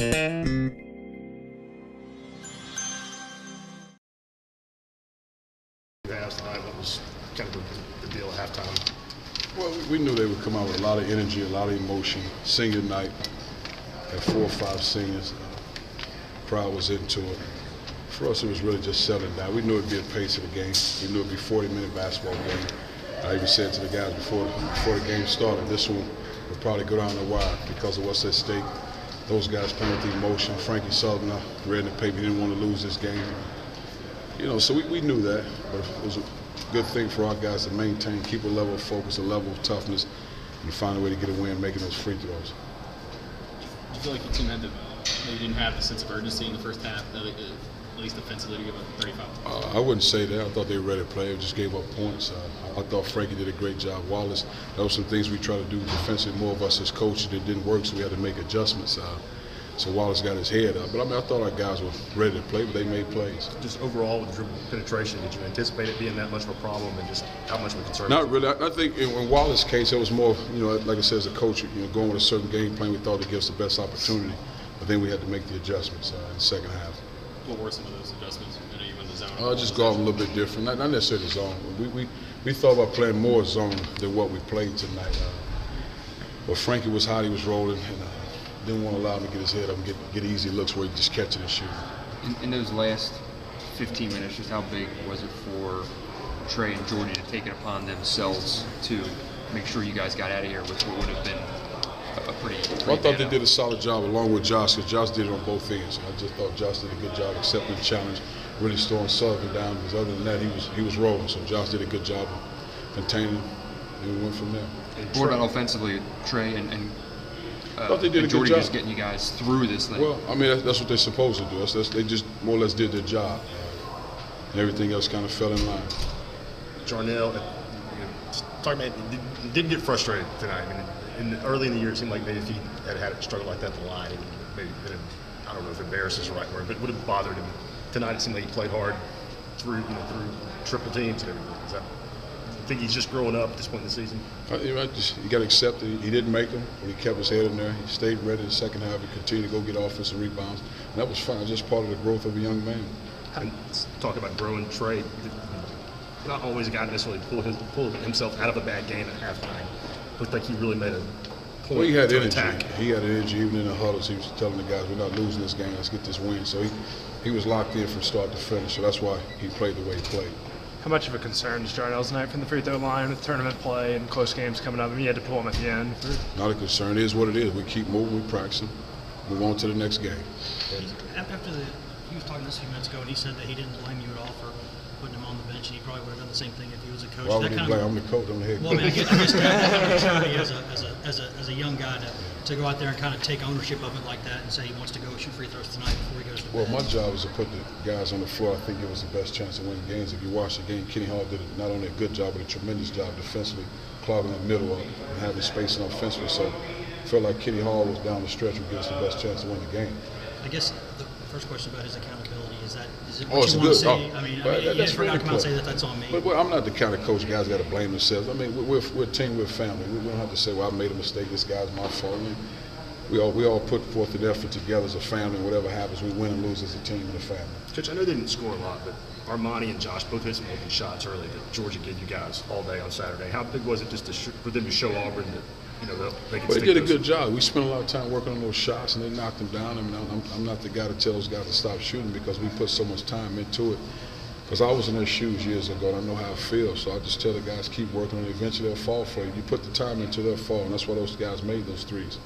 What was kind of the deal at halftime? Well, we knew they would come out with a lot of energy, a lot of emotion. Senior night, had 4 or 5 seniors. Crowd was into it. For us, it was really just settling down. We knew it'd be a pace of the game. We knew it'd be a 40-minute basketball game. I even said to the guys before the game started, this one would probably go down the wire because of what's at stake. Those guys playing with the emotion. Frankie Sullivan, read in the paper, he didn't want to lose this game. You know, so we knew that, but it was a good thing for our guys to maintain, keep a level of focus, a level of toughness, and find a way to get a win making those free throws. Do you feel like your team maybe didn't have the sense of urgency in the first half, at least defensively, to give up 35? I wouldn't say that. I thought they were ready to play. They just gave up points. I thought Frankie did a great job. Wallace, that was some things we tried to do defensively, more of us as coaches, that didn't work, so we had to make adjustments. So Wallace got his head up. But I mean, I thought our guys were ready to play, but they made plays. Just overall with dribble penetration, did you anticipate it being that much of a problem, and just how much of a concern? Not really. I think in Wallace's case, it was more, you know, like I said, as a coach, you know, going with a certain game plan, we thought it'd give us the best opportunity. But then we had to make the adjustments in the second half. What were some of those adjustments? I know you went the zone. Just go off a little bit different. Not necessarily zone. We thought about playing more zone than what we played tonight. But Frankie was hot. He was rolling. And, didn't want to allow him to get his head up and get easy looks where he just catch it and shoot. In those last 15 minutes, just how big was it for Trey and Jordy to take it upon themselves to make sure you guys got out of here with what would have been a pretty I thought they did a solid job along with Josh, because Josh did it on both ends. I just thought Josh did a good job accepting the challenge, really slowing Sullivan down, because other than that, he was rolling. So Josh did a good job of containing, and we went from there. What about offensively, Trey and I thought they did a good Jordy job. just getting you guys through this thing? Well, I mean, that's what they're supposed to do. They just more or less did their job. And everything else kind of fell in line. Jarnell, talking about, didn't get frustrated tonight. I mean, early in the year, it seemed like maybe if he had a struggle like that at the line, maybe I don't know if embarrass is the right word, but it would have bothered him. Tonight, it seemed like he played hard through triple teams and everything. I think he's just growing up at this point in the season. You got to accept it. He didn't make them, but he kept his head in there. He stayed ready in the second half and continued to go get offensive rebounds. And that was fine. Just part of the growth of a young man. And talk about growing Trey. Not always a guy to necessarily pull himself out of a bad game at halftime. Looked like he really made a point. Well, he had energy. Attack. He had energy even in the huddles. He was telling the guys, "We're not losing this game. Let's get this win." So he was locked in from start to finish. So that's why he played the way he played. How much of a concern is Jarnell's night from the free throw line with tournament play and close games coming up? I mean, you had to pull him at the end. Not a concern. It is what it is. We keep moving, we practice, move on to the next game. After he was talking this a few minutes ago, and he said that he didn't blame you at all for putting him on the bench, and he probably would have done the same thing if he was a coach. Why would he blame? I'm the coach. I'm the head coach. Well, I mean, I guess that as a young guy to go out there and kind of take ownership of it like that and say he wants to go shoot free throws tonight before he goes to bed. Well, my job is to put the guys on the floor. I think it was the best chance to win games. If you watch the game, Kenny Hall did not only a good job, but a tremendous job defensively, clogging the middle up and having space and offensively. So I felt like Kenny Hall was down the stretch would give us the best chance to win the game. I guess the first question about his accountability is it Oh, what it's you want good. to say? I mean, That's we're not really going to say that that's on me. But I'm not the kind of coach guys got to blame themselves. I mean, we're a team, we're a family. We don't have to say, well, I made a mistake, this guy's my fault. I mean, we all put forth an effort together as a family. Whatever happens, we win and lose as a team and a family. Coach, I know they didn't score a lot, but Armani and Josh both hit some open shots early that Georgia gave you guys all day on Saturday. How big was it just for them to show Auburn that they could? Well, they did a good job. We spent a lot of time working on those shots, and they knocked them down. I mean, I'm not the guy to tell those guys to stop shooting because we put so much time into it. Because I was in their shoes years ago, and I know how it feels. So I just tell the guys, keep working on it. Eventually, they'll fall for you. You put the time into, they'll fall, and that's why those guys made those threes.